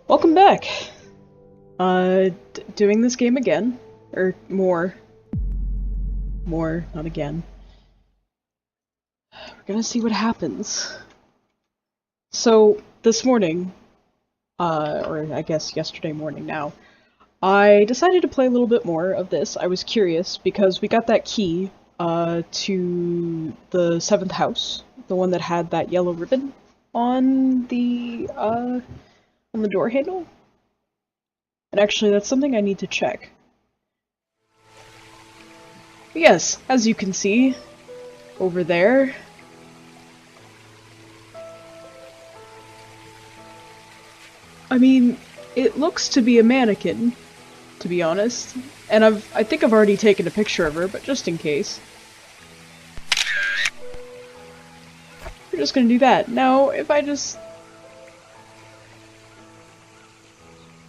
Welcome back! Doing this game again. Or more. More, not again. We're gonna see what happens. So, this morning, or I guess yesterday morning now, I decided to play a little bit more of this. I was curious because we got that key, to the 7th house. The one that had that yellow ribbon on the door handle. And actually, that's something I need to check. But yes, as you can see, over there, I mean, it looks to be a mannequin, to be honest. And I think I've already taken a picture of her, but just in case. We're just gonna do that. Now, if I just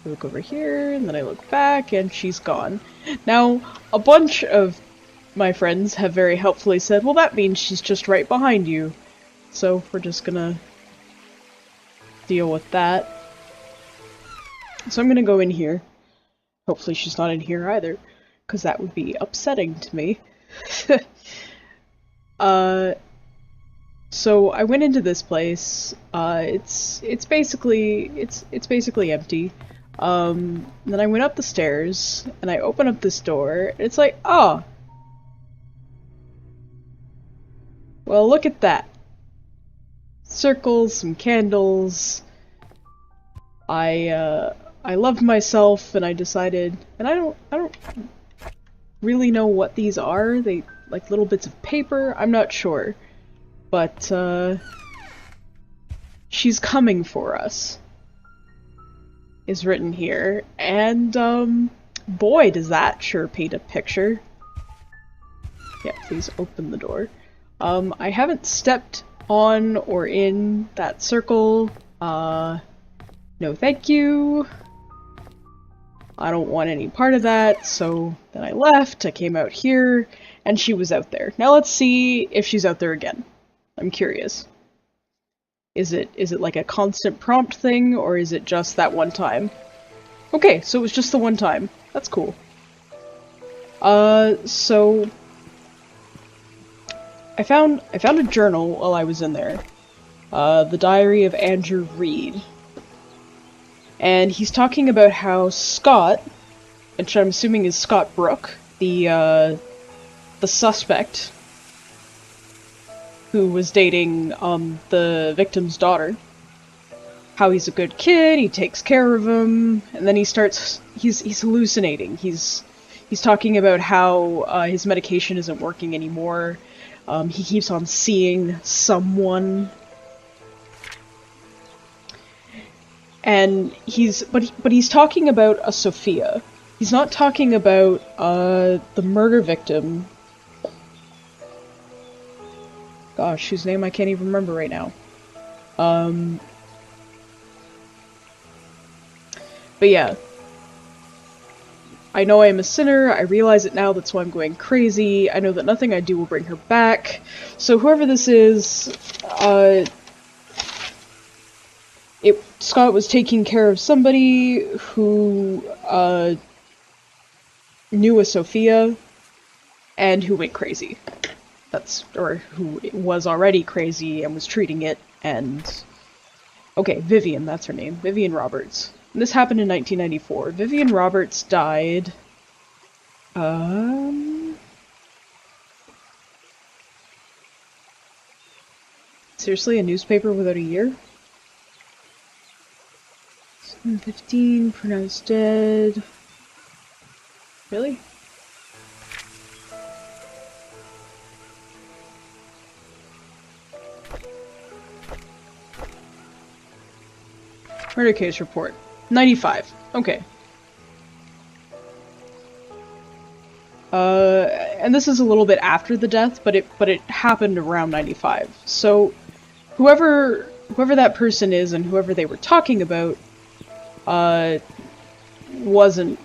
look over here, and then I look back, and she's gone. Now, a bunch of my friends have very helpfully said, well, that means she's just right behind you. So, we're just gonna deal with that. So I'm gonna go in here. Hopefully she's not in here either, because that would be upsetting to me. So I went into this place. It's basically empty. Then I went up the stairs, and I open up this door, and it's like, oh! Well, look at circles, some candles. I loved myself, and I decided, and I don't really know what these are. They, like little bits of paper? I'm not sure. But, she's coming for us, is written here, and, boy, does that sure paint a picture. Yeah, please open the door. I haven't stepped on or in that circle. No thank you. I don't want any part of that, so then I left, I came out here, and she was out there. Now let's see if she's out there again. I'm curious. Is it like a constant prompt thing, or is it just that one time? Okay, so it was just the one time. That's cool. So I found a journal while I was in there. The Diary of Andrew Reed. And he's talking about how Scott, which I'm assuming is Scott Brooke, the suspect who was dating the victim's daughter, how he's a good kid, he takes care of him, and then he's hallucinating. He's talking about how his medication isn't working anymore. He keeps on seeing someone. And he's talking about a Sophia. He's not talking about the murder victim. Gosh, whose name I can't even remember right now. But yeah. I know I am a sinner, I realize it now, that's why I'm going crazy. I know that nothing I do will bring her back. So whoever this is, Scott was taking care of somebody who, knew a Sophia, and who went crazy. Or who was already crazy and was treating it, and... Okay, Vivian, that's her name. Vivian Roberts. And this happened in 1994. Vivian Roberts died... Seriously, a newspaper without a year? 7/15, pronounced dead... Really? Murder case report. 95. Okay. And this is a little bit after the death, but it happened around 95. So, whoever that person is and whoever they were talking about, wasn't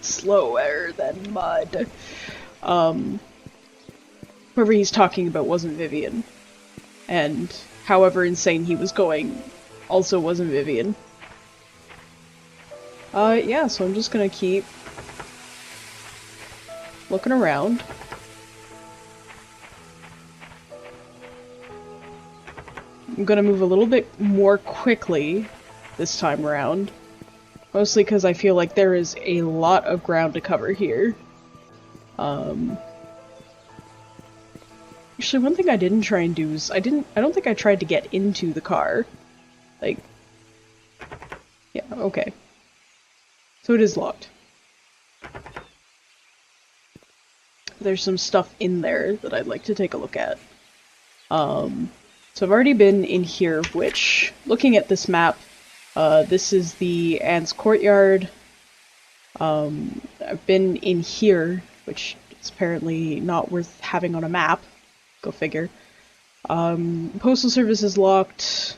slower than mud. Whoever he's talking about wasn't Vivian. and however insane he was going also wasn't Vivian. Yeah, so I'm just gonna keep looking around. I'm gonna move a little bit more quickly this time around. Mostly because I feel like there is a lot of ground to cover here. Actually, one thing I didn't try and do is I don't think I tried to get into the car. Like, yeah, okay. So it is locked. There's some stuff in there that I'd like to take a look at. So I've already been in here, which, looking at this map, this is the Anne's Courtyard. I've been in here, which is apparently not worth having on a map. Go figure. Postal Service is locked.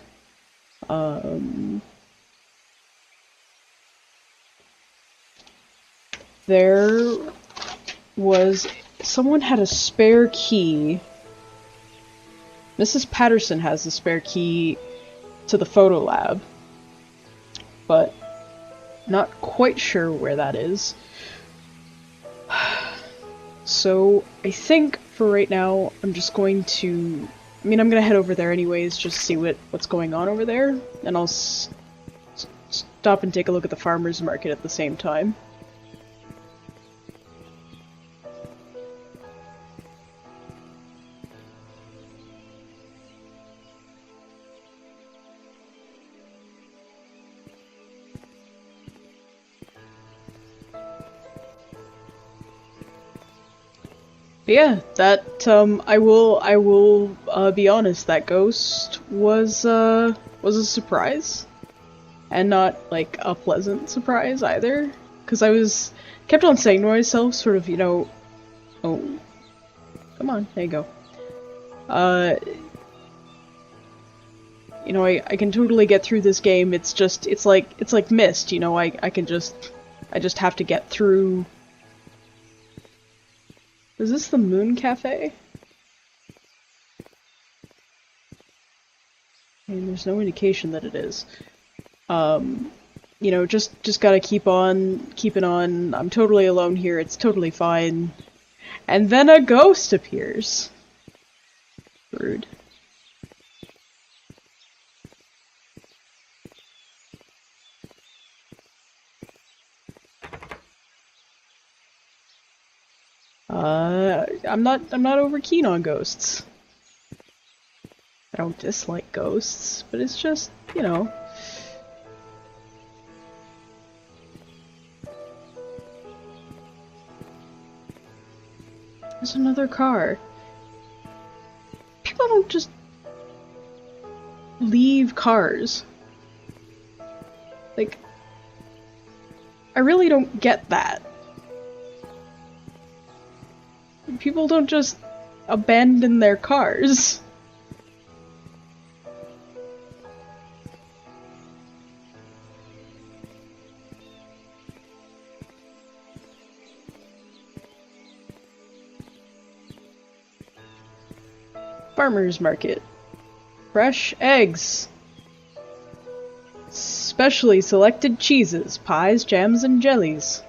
There was... someone had a spare key. Mrs. Patterson has the spare key to the photo lab, but not quite sure where that is. So I think for right now I'm just going to... I mean, I'm gonna head over there anyways, just see what's going on over there, and I'll stop and take a look at the farmer's market at the same time. But yeah, that, I will be honest, that ghost was a surprise. And not, like, a pleasant surprise either. Because I kept on saying to myself, sort of, you know, oh, come on, there you go. You know, I can totally get through this game, it's like Myst, you know, I just have to get through. Is this the Moon Cafe? I mean, there's no indication that it is. You know, just gotta keep on keeping on. I'm totally alone here, it's totally fine. And then a ghost appears. Rude. I'm not over keen on ghosts. I don't dislike ghosts, but it's just, you know. There's another car. People don't just leave cars. Like, I really don't get that. People don't just abandon their cars. Farmer's market. Fresh eggs. Specially selected cheeses, pies, jams, and jellies.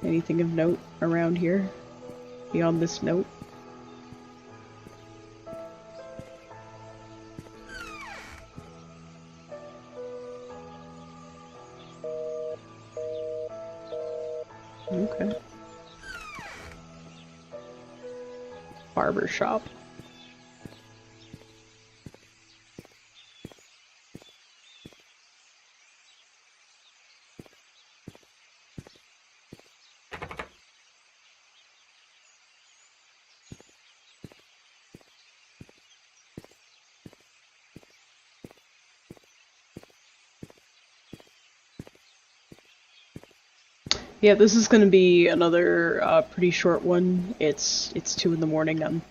Anything of note around here? Beyond this note? Okay. Barber shop. Yeah, this is gonna be another pretty short one. It's 2 in the morning. I'm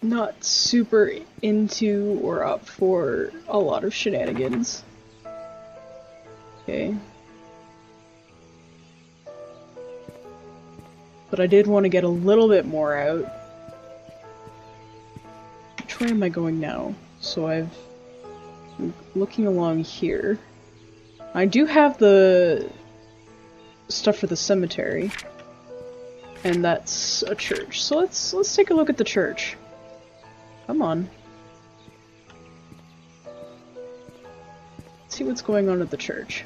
not super into or up for a lot of shenanigans. Okay. but I did want to get a little bit more out. Which way am I going now? So I'm looking along here. I do have the stuff for the cemetery. And that's a church. So let's take a look at the church. Come on. Let's see what's going on at the church.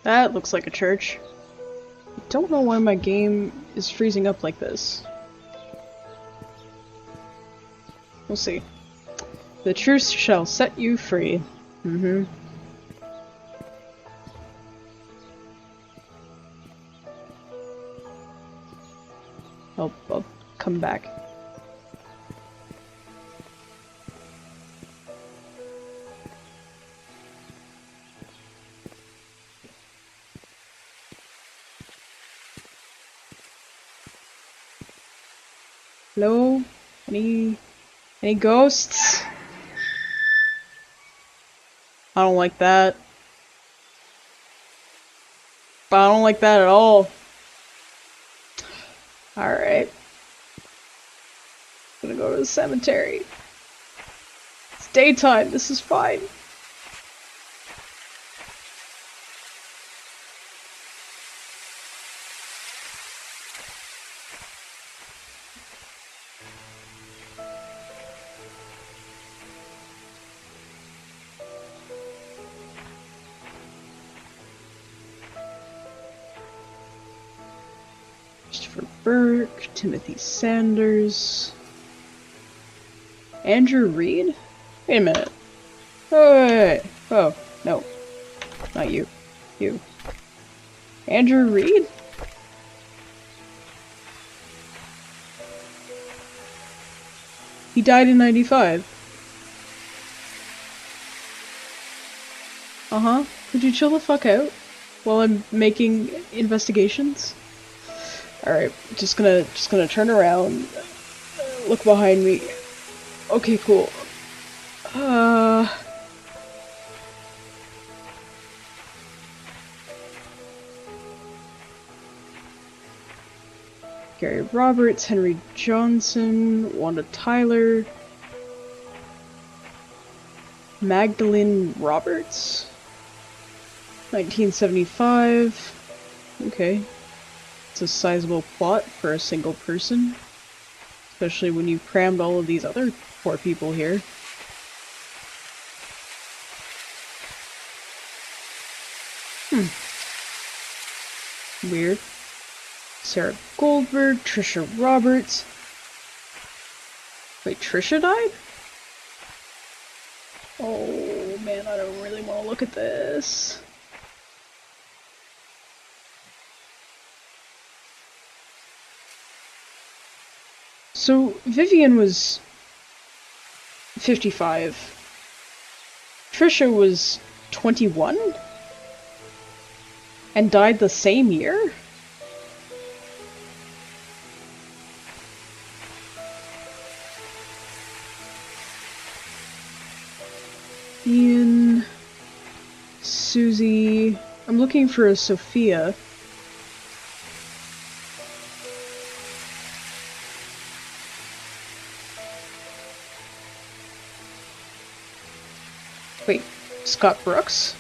That looks like a church. I don't know why my game is freezing up like this. We'll see. The truth shall set you free. Mm-hmm. I'll come back. Hello? Any ghosts? I don't like that. I don't like that at all. Alright. Gonna go to the cemetery. It's daytime, this is fine. Burke, Timothy Sanders, Andrew Reed? Wait a minute. Oh, wait. Oh, no. Not you. You. Andrew Reed? He died in 95. Uh-huh. Could you chill the fuck out while I'm making investigations? Alright, just gonna turn around, look behind me. Okay, cool. Gary Roberts, Henry Johnson, Wanda Tyler, Magdalene Roberts, 1975. Okay. It's a sizable plot for a single person, especially when you've crammed all of these other poor people here. Weird. Sarah Goldberg, Trisha Roberts. Wait, Trisha died? Oh man, I don't really want to look at this. So, Vivian was 55. Trisha was 21? And died the same year? Ian... Susie... I'm looking for a Sophia. Wait, Scott Brooks?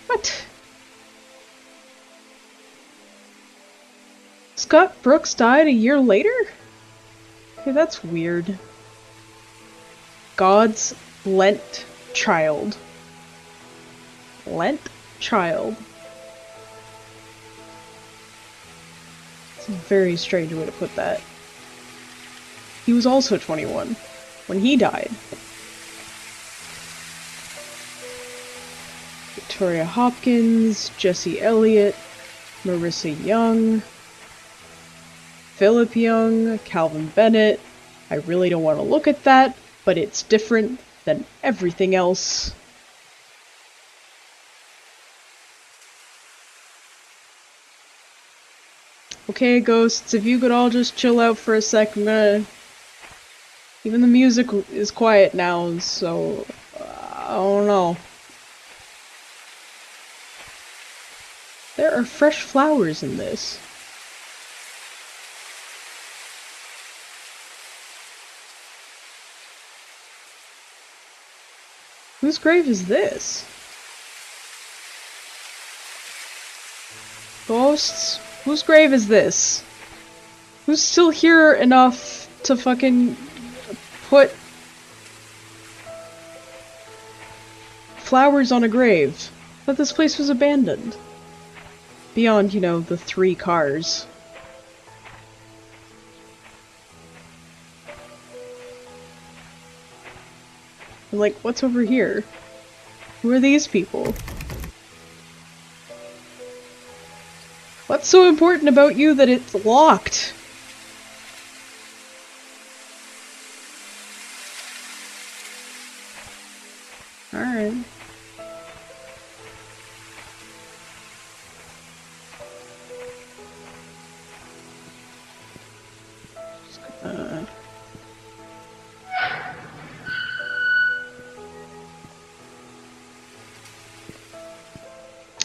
What? Scott Brooks died a year later? Okay, that's weird. God's Lent child. Lent child. It's a very strange way to put that. He was also 21 when he died. Victoria Hopkins, Jesse Elliott, Marissa Young, Philip Young, Calvin Bennett. I really don't want to look at that, but it's different than everything else. Okay, ghosts, if you could all just chill out for a sec, I'm gonna... Even the music is quiet now, so... I don't know. There are fresh flowers in this. Whose grave is this? Ghosts? Whose grave is this? Who's still here enough to fucking put flowers on a grave? I thought this place was abandoned. Beyond, you know, the 3 cars. I'm like, what's over here? Who are these people? What's so important about you that it's locked? Alright.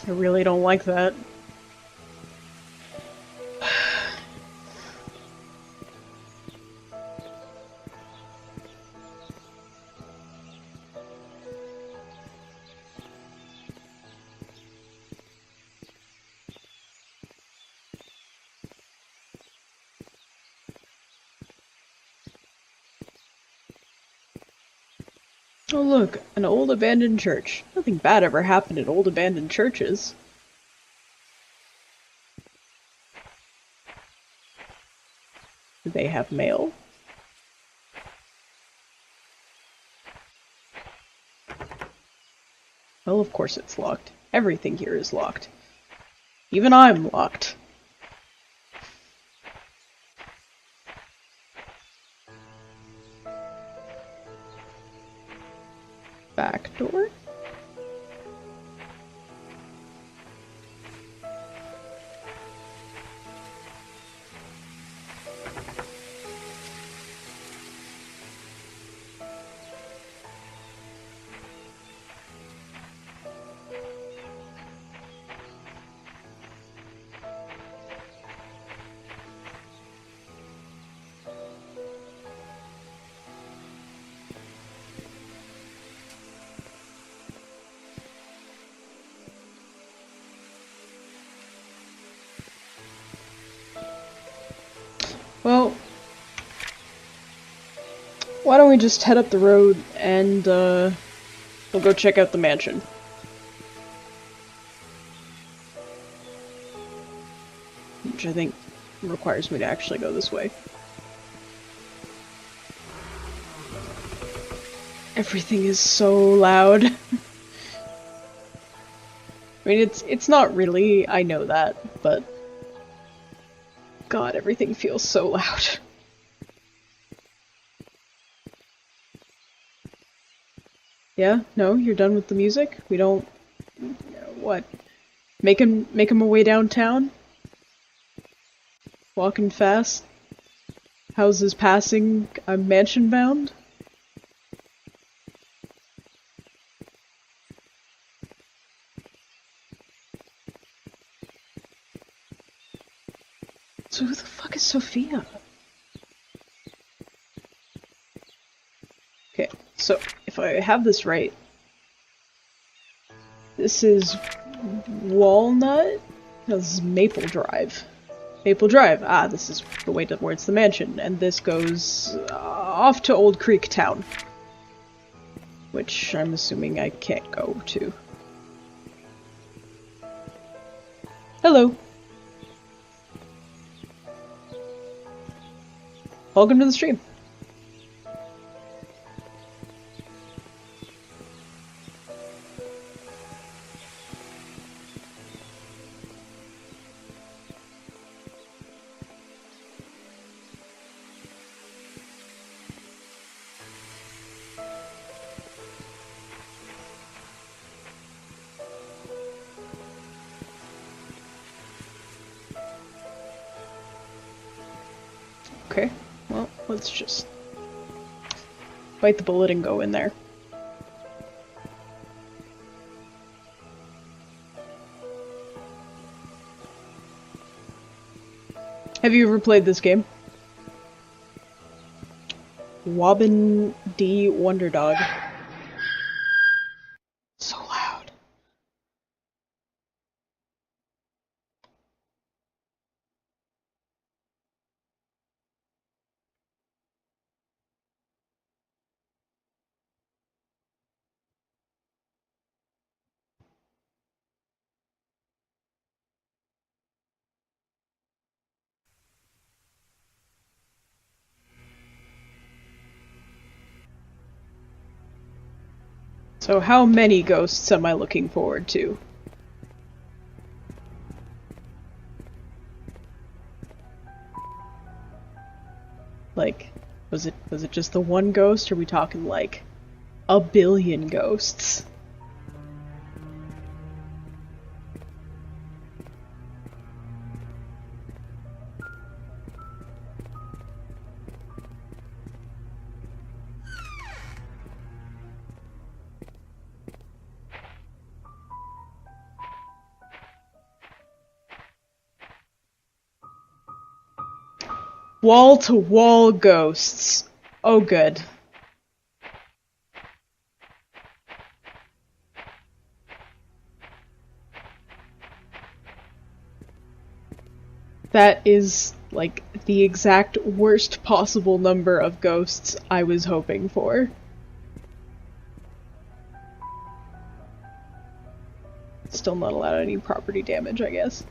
I really don't like that. Oh look, an old abandoned church. Nothing bad ever happened in old abandoned churches. Do they have mail? Well, of course it's locked. Everything here is locked. Even I'm locked. Back door? Well, why don't we just head up the road and, we'll go check out the mansion. Which I think requires me to actually go this way. Everything is so loud. I mean, it's not really, I know that, but... God, everything feels so loud. Yeah? No? You're done with the music? We don't... What? Making my way downtown? Walking fast? Houses passing? I'm mansion bound? So who the fuck is Sophia? Okay, so if I have this right, this is Walnut? No, this is Maple Drive. Maple Drive. Ah, this is the way towards the mansion, and this goes off to Old Creek Town. Which I'm assuming I can't go to. Hello. Welcome to the stream. Okay, well, let's just bite the bullet and go in there. Have you ever played this game? Wobbin D Wonder Dog. So loud. So how many ghosts am I looking forward to? Like, was it just the one ghost, or are we talking like a billion ghosts? Wall-to-wall ghosts. Oh, good. That is, like, the exact worst possible number of ghosts I was hoping for. Still not allowed any property damage, I guess.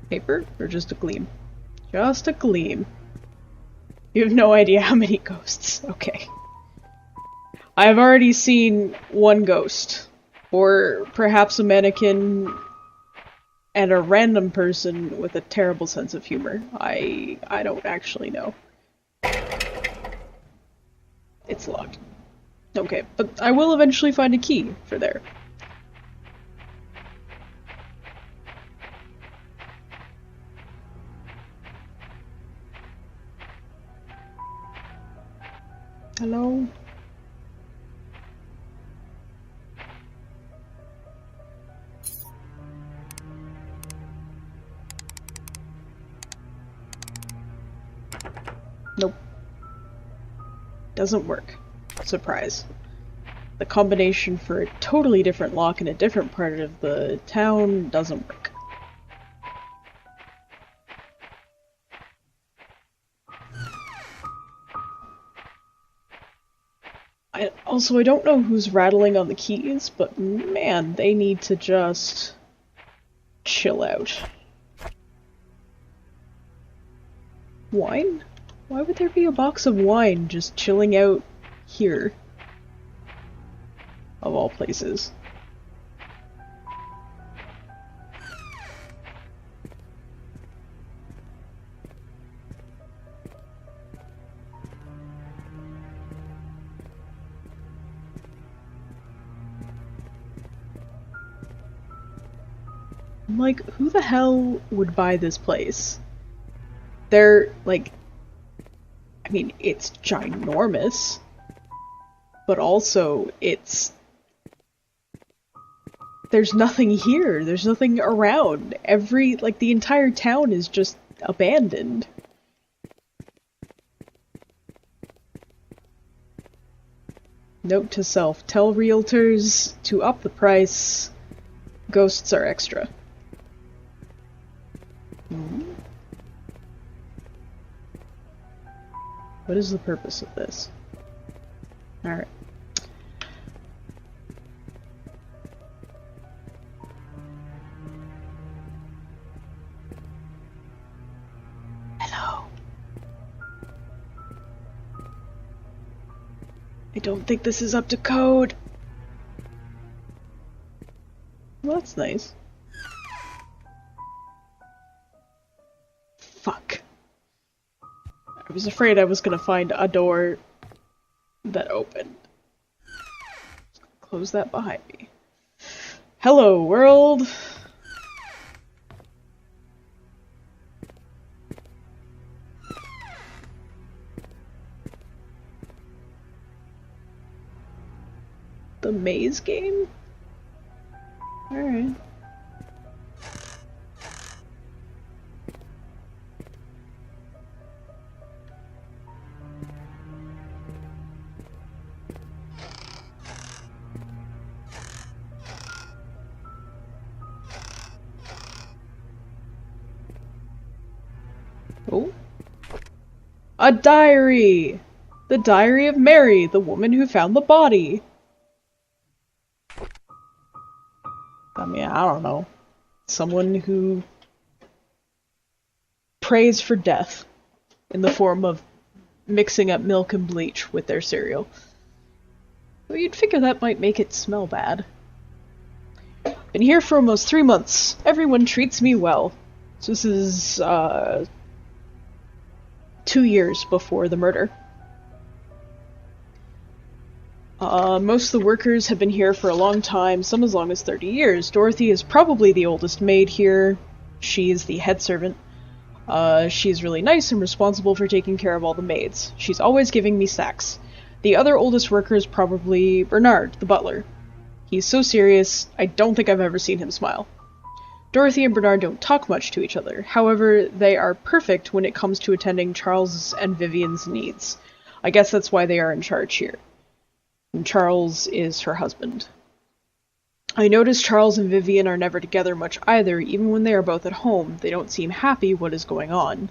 Paper? Or just a gleam? Just a gleam. You have no idea how many ghosts. Okay. I've already seen one ghost. Or perhaps a mannequin and a random person with a terrible sense of humor. I don't actually know. It's locked. Okay, but I will eventually find a key for there. Hello? Nope. Doesn't work. Surprise. The combination for a totally different lock in a different part of the town doesn't work. I don't know who's rattling on the keys, but man, they need to just chill out. Wine? Why would there be a box of wine just chilling out here? Of all places. I'm like, who the hell would buy this place? They're, like, I mean, it's ginormous, but also there's nothing here, there's nothing around. The entire town is just abandoned. Note to self, tell realtors to up the price, ghosts are extra. What is the purpose of this? Alright. Hello. I don't think this is up to code. Well, that's nice. Fuck. I was afraid I was gonna find a door that opened. Close that behind me. Hello, world! The maze game? Alright. Oh. A diary! The diary of Mary, the woman who found the body. I mean, I don't know. Someone who prays for death in the form of mixing up milk and bleach with their cereal. Well, you'd figure that might make it smell bad. Been here for almost 3 months. Everyone treats me well. So this is, 2 years before the murder. Most of the workers have been here for a long time, some as long as 30 years. Dorothy is probably the oldest maid here. She is the head servant. She's really nice and responsible for taking care of all the maids. She's always giving me snacks. The other oldest worker is probably Bernard, the butler. He's so serious, I don't think I've ever seen him smile. Dorothy and Bernard don't talk much to each other. However, they are perfect when it comes to attending Charles and Vivian's needs. I guess that's why they are in charge here. And Charles is her husband. I notice Charles and Vivian are never together much either. Even when they are both at home, they don't seem happy what is going on.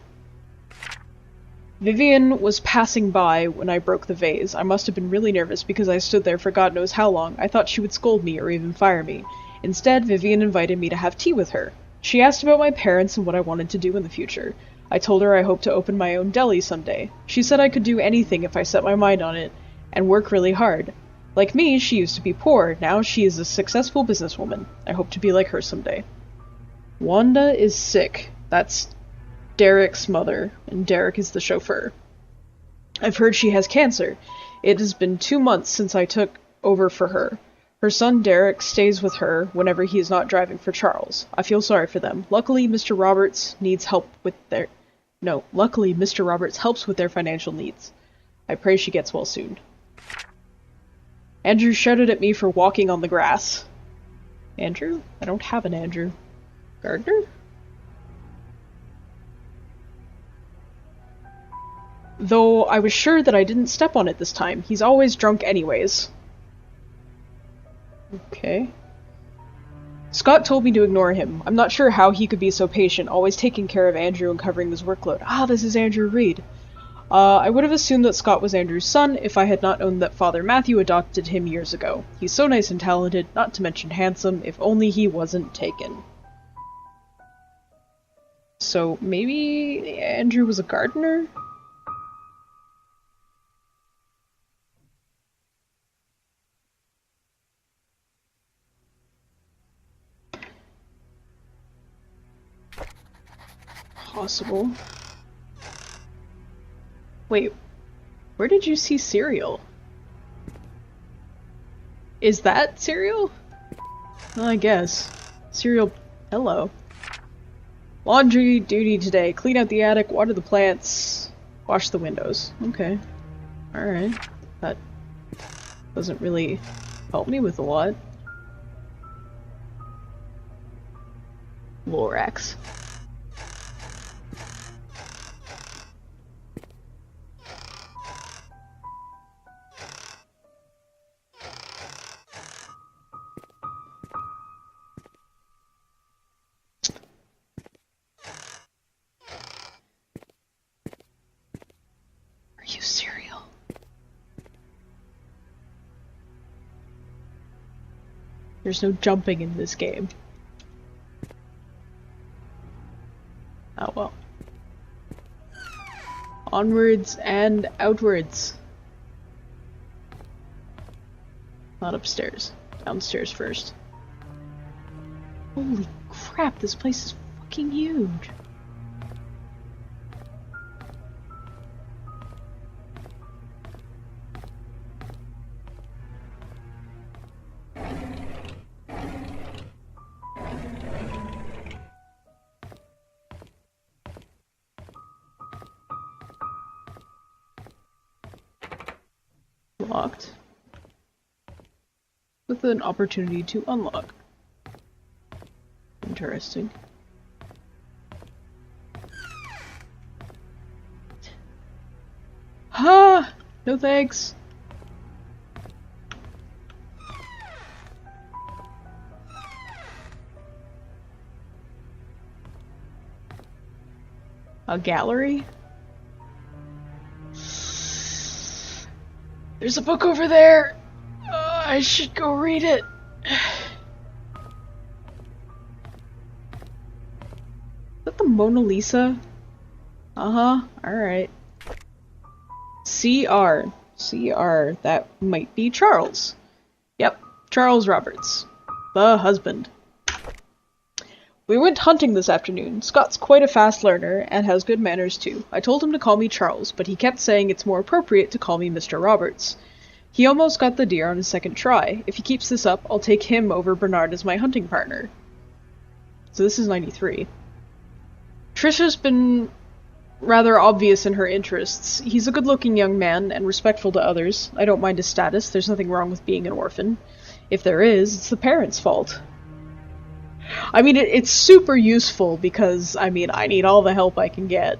Vivian was passing by when I broke the vase. I must have been really nervous because I stood there for God knows how long. I thought she would scold me or even fire me. Instead, Vivian invited me to have tea with her. She asked about my parents and what I wanted to do in the future. I told her I hoped to open my own deli someday. She said I could do anything if I set my mind on it, and work really hard. Like me, she used to be poor. Now she is a successful businesswoman. I hope to be like her someday. Wanda is sick. That's Derek's mother, and Derek is the chauffeur. I've heard she has cancer. It has been 2 months since I took over for her. Her son Derek stays with her whenever he is not driving for Charles. I feel sorry for them. Luckily, Mr. Roberts helps with their financial needs. I pray she gets well soon. Andrew shouted at me for walking on the grass. Andrew? I don't have an Andrew. Gardner? Though I was sure that I didn't step on it this time. He's always drunk anyways. Okay. Scott told me to ignore him. I'm not sure how he could be so patient, always taking care of Andrew and covering his workload. Ah, this is Andrew Reed. I would have assumed that Scott was Andrew's son if I had not known that Father Matthew adopted him years ago. He's so nice and talented, not to mention handsome, if only he wasn't taken. So, maybe Andrew was a gardener? Possible. Wait, where did you see cereal? Is that cereal? Well, I guess. Cereal. Hello. Laundry duty today. Clean out the attic, water the plants, wash the windows. Okay. Alright. That doesn't really help me with a lot. Lorax. There's no jumping in this game. Oh well. Onwards and outwards. Not upstairs. Downstairs first. Holy crap, this place is fucking huge. locked. With an opportunity to unlock. Interesting. Ha! No thanks. A gallery? There's a book over there! I should go read it. Is that the Mona Lisa? Uh-huh, alright. CR. CR. That might be Charles. Yep, Charles Roberts. The husband. We went hunting this afternoon. Scott's quite a fast learner, and has good manners too. I told him to call me Charles, but he kept saying it's more appropriate to call me Mr. Roberts. He almost got the deer on his second try. If he keeps this up, I'll take him over Bernard as my hunting partner. So this is 93. Trisha's been rather obvious in her interests. He's a good-looking young man, and respectful to others. I don't mind his status. There's nothing wrong with being an orphan. If there is, it's the parents' fault. I mean, it's super useful because, I mean, I need all the help I can get.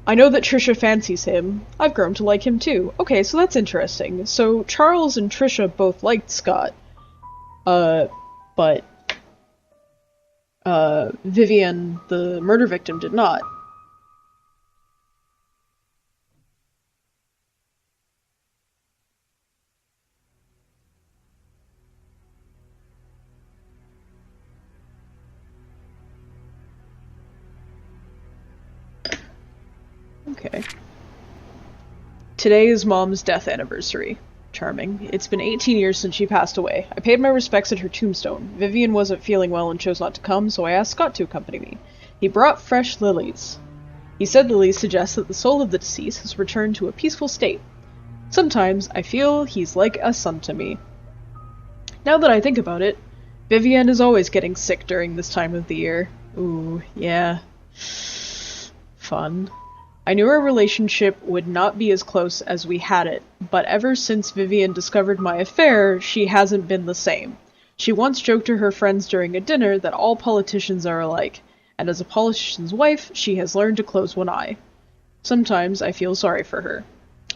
I know that Trisha fancies him. I've grown to like him too. Okay, so that's interesting. So Charles and Trisha both liked Scott. But Vivian, the murder victim, did not. Okay. Today is Mom's death anniversary. Charming. It's been 18 years since she passed away. I paid my respects at her tombstone. Vivian wasn't feeling well and chose not to come, so I asked Scott to accompany me. He brought fresh lilies. He said lilies suggest that the soul of the deceased has returned to a peaceful state. Sometimes I feel he's like a son to me. Now that I think about it, Vivian is always getting sick during this time of the year. Ooh, yeah. Fun. I knew our relationship would not be as close as we had it, but ever since Vivian discovered my affair, she hasn't been the same. She once joked to her friends during a dinner that all politicians are alike, and as a politician's wife, she has learned to close one eye. Sometimes I feel sorry for her.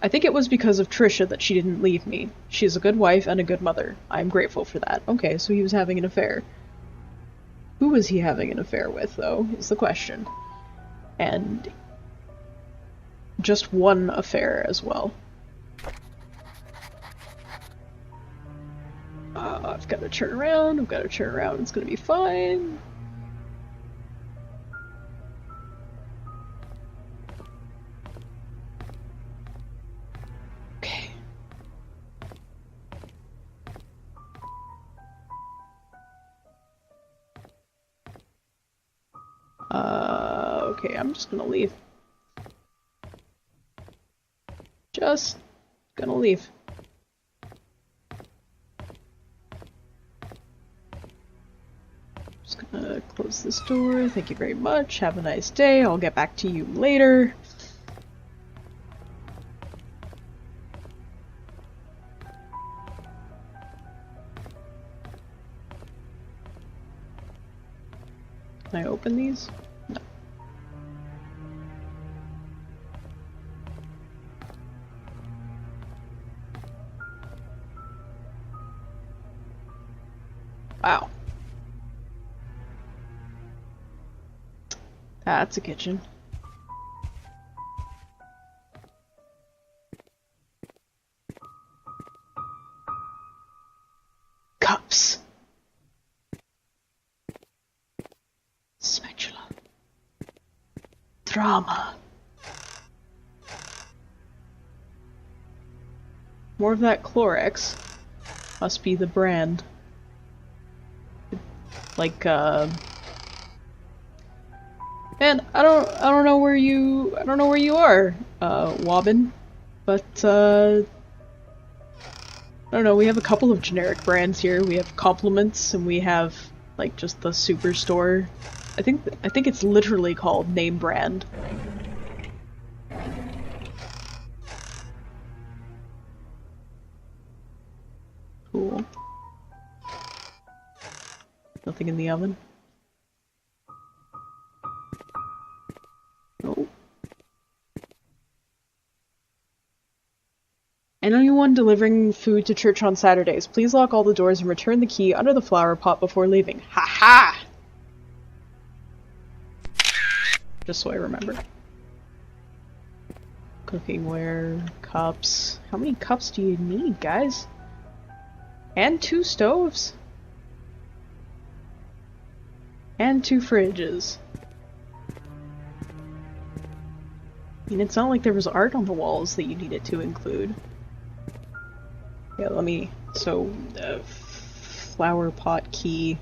I think it was because of Trisha that she didn't leave me. She is a good wife and a good mother. I am grateful for that. Okay, so he was having an affair. Who was he having an affair with, though, is the question. And just one affair as well. I've got to turn around, it's gonna be fine. Okay. Okay, I'm just gonna leave. Just gonna leave. Just gonna close this door. Thank you very much. Have a nice day. I'll get back to you later. Can I open these? No. Wow. That's a kitchen. Cups. Spatula. Drama. More of that Clorox. Must be the brand. Like, man, I don't know where you are, Wobbin, but, I don't know, we have a couple of generic brands here. We have Compliments, and we have, like, just the Superstore. I think it's literally called Name Brand. something in the oven. Oh. And anyone delivering food to church on Saturdays, please lock all the doors and return the key under the flower pot before leaving. Ha ha! Just so I remember. Cookingware, cups. How many cups do you need, guys? And 2 stoves? And 2 fridges. I mean, it's not like there was art on the walls that you needed to include. Yeah, let me... So, flower pot key.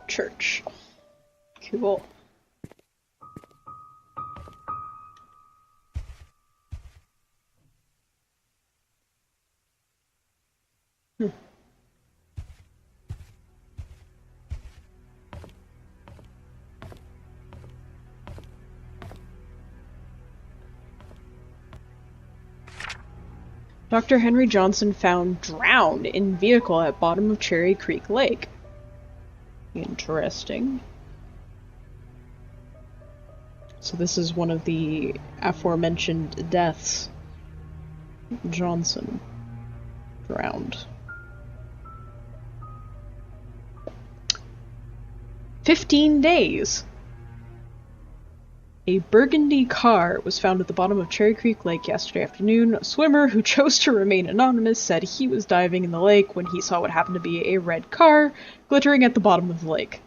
Church. Cool. Dr. Henry Johnson found drowned in vehicle at bottom of Cherry Creek Lake. Interesting. So this is one of the aforementioned deaths. Johnson drowned. 15 days! A burgundy car was found at the bottom of Cherry Creek Lake yesterday afternoon. A swimmer who chose to remain anonymous said he was diving in the lake when he saw what happened to be a red car glittering at the bottom of the lake.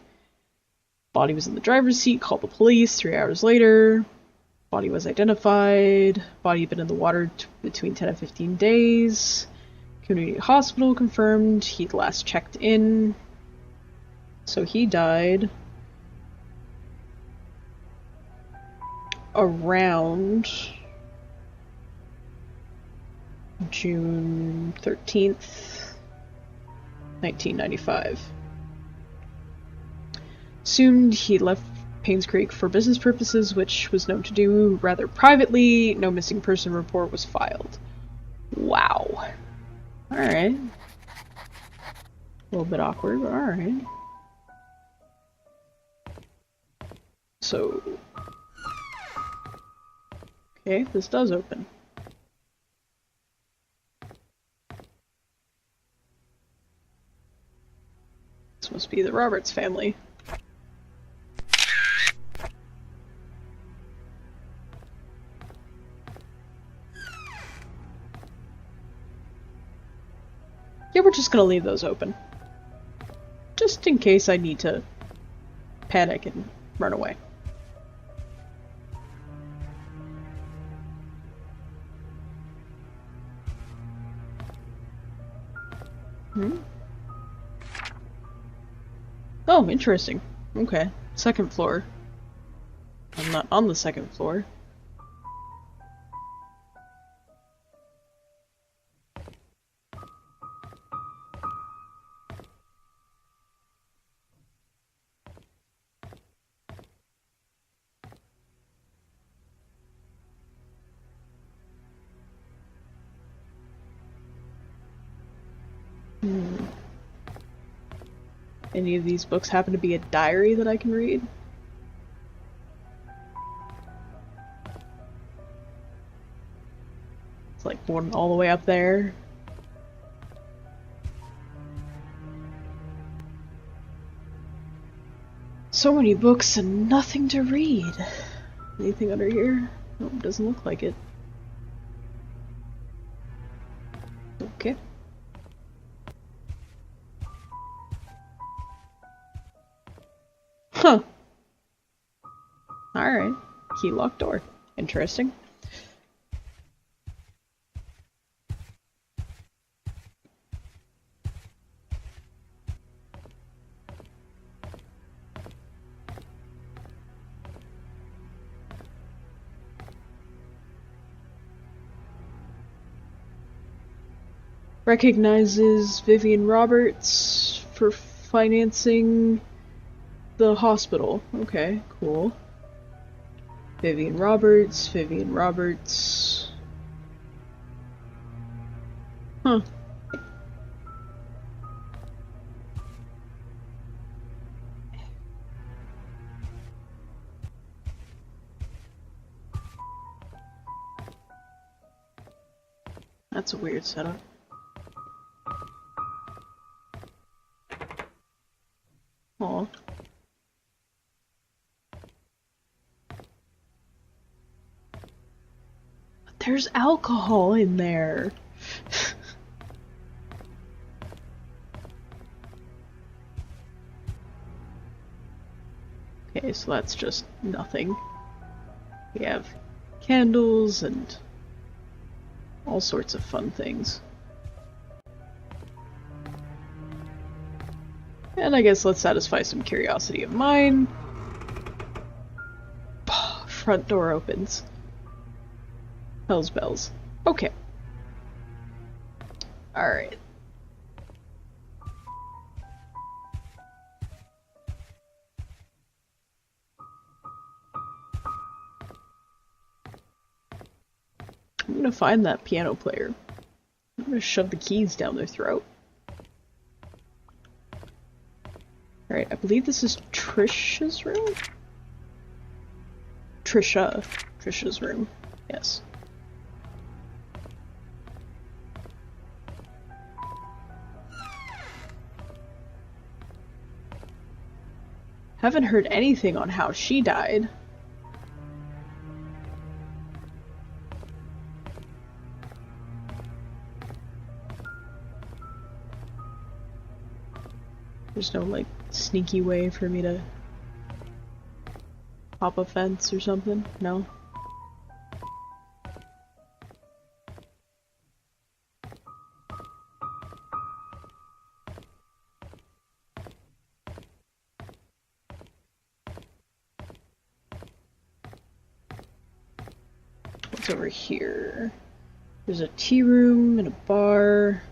Body was in the driver's seat, called the police 3 hours later. Body was identified. Body had been in the water between 10 and 15 days. Community hospital confirmed he'd last checked in. So he died around June 13th, 1995. Assumed he left Painscreek for business purposes, which was known to do rather privately. No missing person report was filed. Wow. Alright. A little bit awkward, but alright. So... okay, this does open. This must be the Roberts family. Yeah, we're just gonna leave those open. Just in case I need to panic and run away. Oh, interesting. Okay. 2nd floor. I'm not on the 2nd floor. Any of these books happen to be a diary that I can read? It's like one all the way up there. So many books and nothing to read. Anything under here? Nope, doesn't look like it. Okay. Huh. Alright. Key locked door. Interesting. Recognizes Vivian Roberts for financing the hospital. Okay, cool. Vivian Roberts, Vivian Roberts. Huh. That's a weird setup. Aw. There's alcohol in there. Okay, so that's just nothing. We have candles and all sorts of fun things. And I guess let's satisfy some curiosity of mine. Front door opens. Hell's bells. Okay. Alright. I'm gonna find that piano player. I'm gonna shove the keys down their throat. Alright, I believe this is Trisha's room? Trisha's room. Yes. Haven't heard anything on how she died. There's no, like, sneaky way for me to hop a fence or something? No? What's over here? There's a tea room and a bar.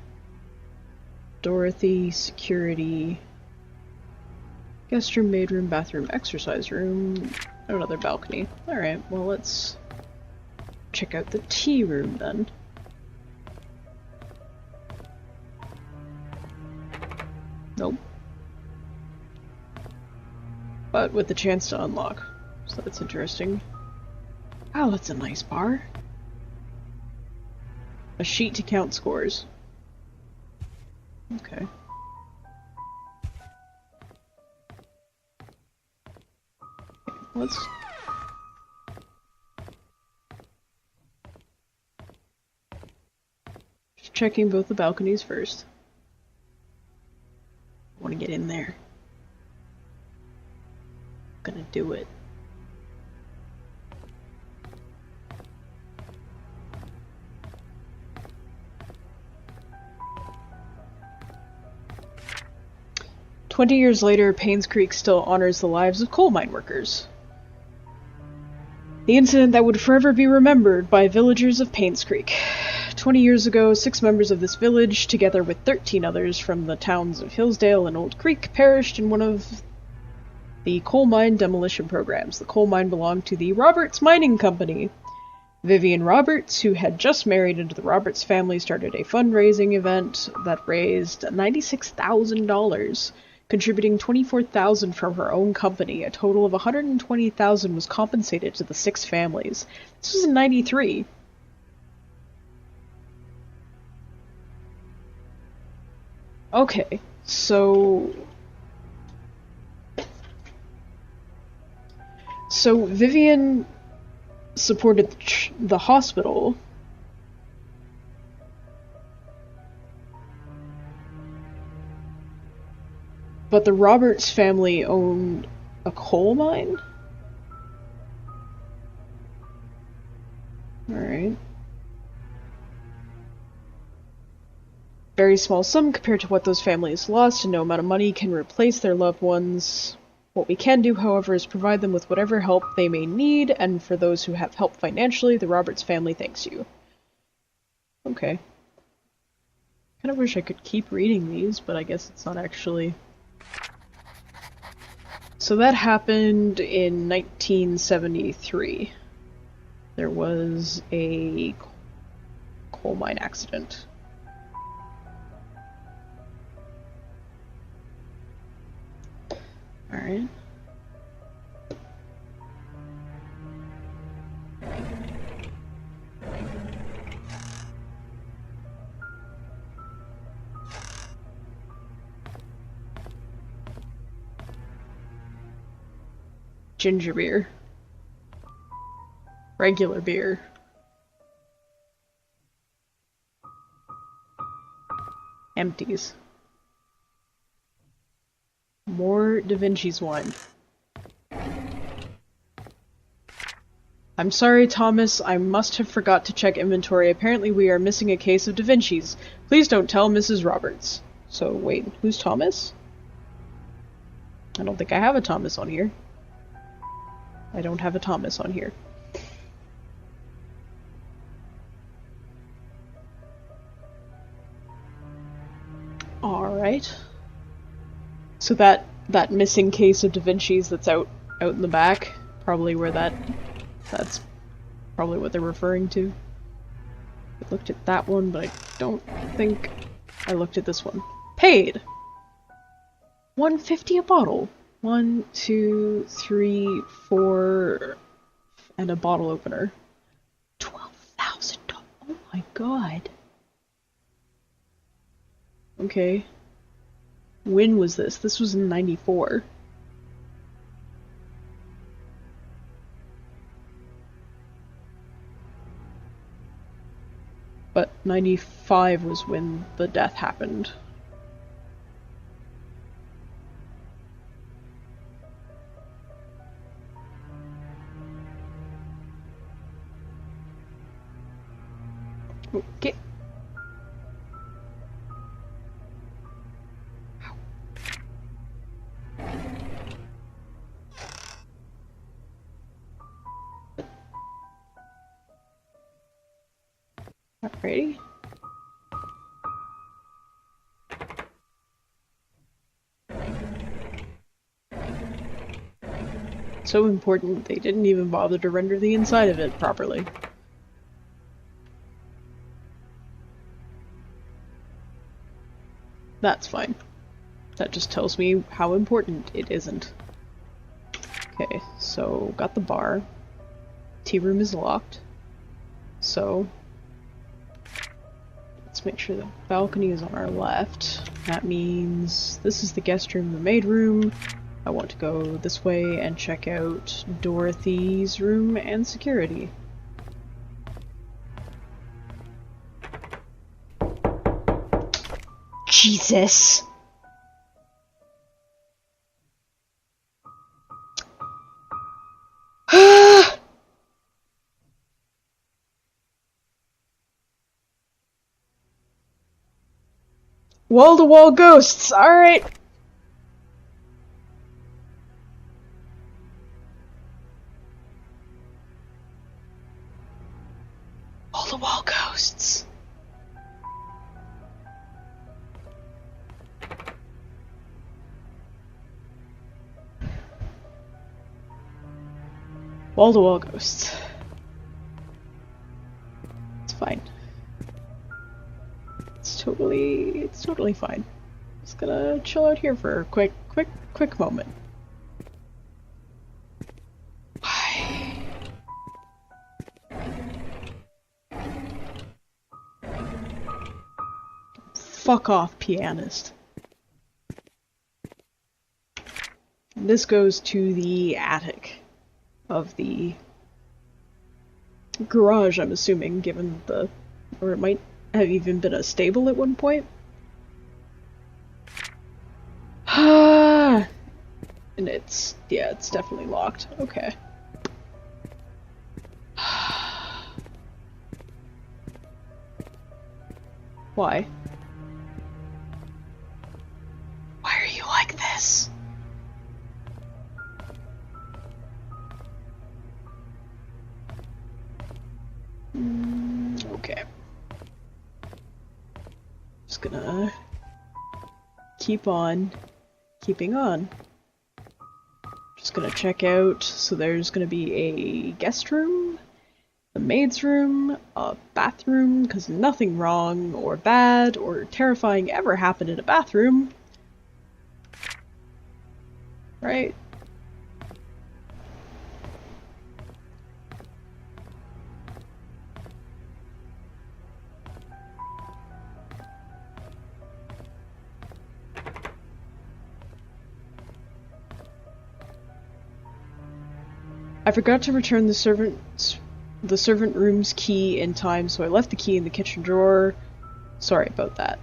Dorothy, security. Guest room, maid room, bathroom, exercise room, another balcony. Alright, well let's check out the tea room then. Nope. But with the chance to unlock, so that's interesting. Wow, that's a nice bar. A sheet to count scores. Okay. Let's... Just checking both the balconies first. I want to get in there. I'm gonna do it. "20 years later, Painscreek still honors the lives of coal mine workers. The incident that would forever be remembered by villagers of Painscreek. 20 years ago, 6 members of this village, together with 13 others from the towns of Hillsdale and Old Creek, perished in one of the coal mine demolition programs. The coal mine belonged to the Roberts Mining Company. Vivian Roberts, who had just married into the Roberts family, started a fundraising event that raised $96,000. Contributing $24,000 from her own company. A total of $120,000 was compensated to the 6 families. This was in '93. Okay, so Vivian supported the hospital. But the Roberts family owned a coal mine? Alright. Very small sum compared to what those families lost, and no amount of money can replace their loved ones. What we can do, however, is provide them with whatever help they may need, and for those who have helped financially, the Roberts family thanks you." Okay. Kind of wish I could keep reading these, but I guess it's not actually... So that happened in 1973. There was a coal mine accident. Alright. Ginger beer. Regular beer. Empties. More Da Vinci's wine. I'm sorry, Thomas. I must have forgot to check inventory. Apparently we are missing a case of Da Vinci's. Please don't tell Mrs. Roberts. So, wait, who's Thomas? I don't think I have a Thomas on here. I don't have a Thomas on here. Alright. So that missing case of Da Vinci's that's out in the back, probably where that's probably what they're referring to. I looked at that one, but I don't think I looked at this one. Paid! $1.50 a bottle. 1, 2, 3, 4, and a bottle opener. $12,000. Oh my god. Okay. When was this? This was in 94. But 95 was when the death happened. Okay. Alrighty. So important, they didn't even bother to render the inside of it properly. That's fine. That just tells me how important it isn't. Okay, so got the bar. Tea room is locked. So let's make sure the balcony is on our left. That means this is the guest room, the maid room. I want to go this way and check out Dorothy's room and security. Jesus! Wall-to-wall ghosts! Alright! Wall-to-wall ghosts! Wall-to-wall ghosts. It's fine. It's totally fine. Just gonna chill out here for a quick moment. Fuck off, pianist. This goes to the attic of the garage, I'm assuming, given the... or it might have even been a stable at one point. And it's... yeah, it's definitely locked. Okay. Why? Why are you like this? Okay. Just gonna keep on keeping on. Just gonna check out, so there's gonna be a guest room, the maid's room, a bathroom, because nothing wrong or bad or terrifying ever happened in a bathroom. right? I forgot to return the servant room's key in time, so I left the key in the kitchen drawer. Sorry about that.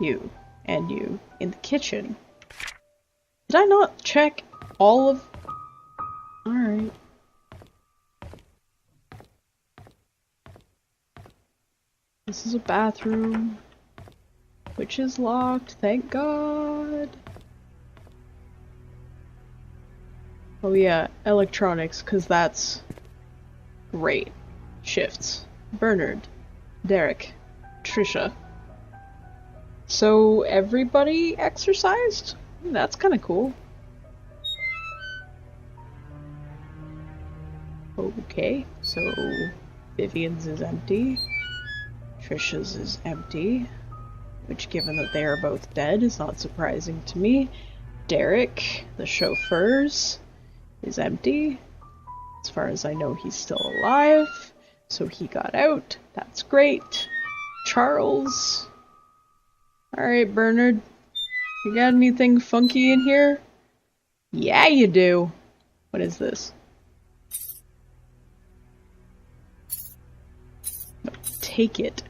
You and you in the kitchen. Did I not check all of... Alright. This is a bathroom, which is locked, thank God. Oh yeah, electronics, because that's great. Shifts. Bernard. Derek. Trisha. So everybody exercised? That's kind of cool. Okay, so Vivian's is empty. Trisha's is empty. Which, given that they are both dead, is not surprising to me. Derek, the chauffeur's, is empty. As far as I know, he's still alive. So he got out. That's great. Charles. Alright, Bernard. You got anything funky in here? Yeah, you do. What is this? No, take it.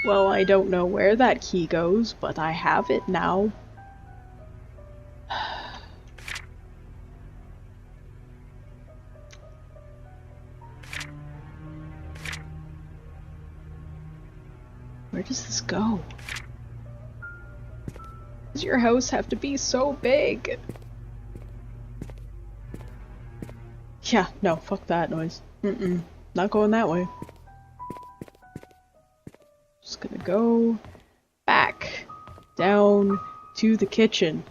Well, I don't know where that key goes, but I have it now. Where does this go? Does your house have to be so big? Yeah, no, fuck that noise. Not going that way. Just gonna go back down to the kitchen.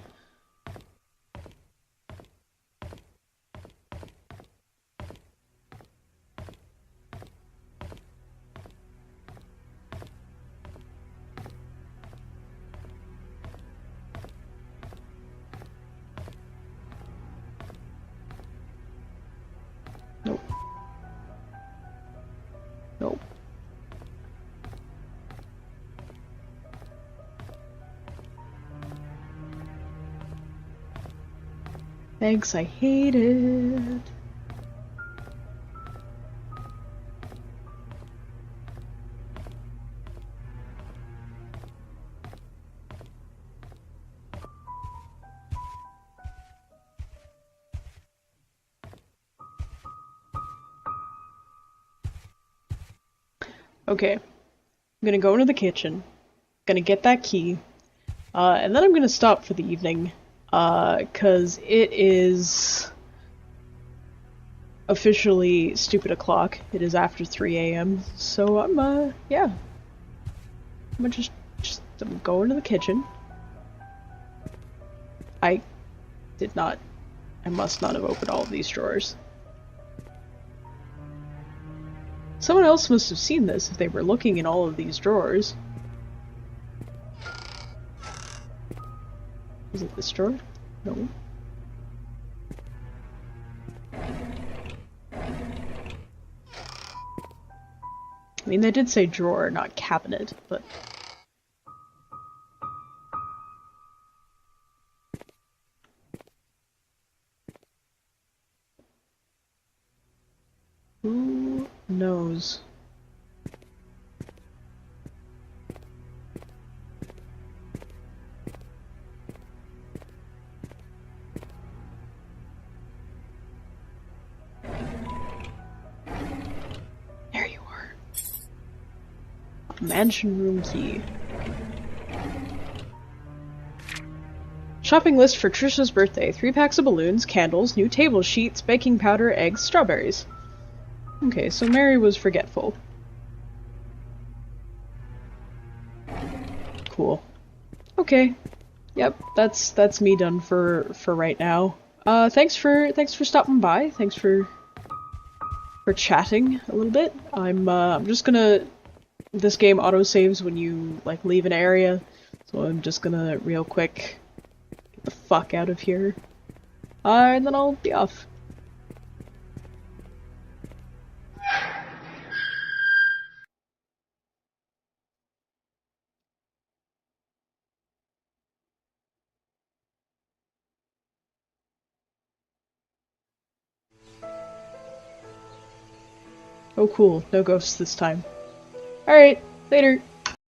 Nope. Nope. Thanks, I hate it. Okay, I'm gonna go into the kitchen, gonna get that key, and then I'm gonna stop for the evening. 'Cause it is officially stupid o'clock. It is after 3 a.m. So I'm, yeah. I'm gonna just I'm going to the kitchen. I must not have opened all of these drawers. Someone else must have seen this if they were looking in all of these drawers. Is it this drawer? No. I mean, they did say drawer, not cabinet, but... Who knows? Mansion room key. Shopping list for Trisha's birthday. 3 packs of balloons, candles, new table sheets, baking powder, eggs, strawberries. Okay, so Mary was forgetful. Cool. Okay. Yep, that's me done for right now. Thanks for stopping by. Thanks for for chatting a little bit. I'm just gonna. This game autosaves when you like leave an area, so I'm just gonna real quick get the fuck out of here, and then I'll be off. Oh cool, no ghosts this time. Alright, later.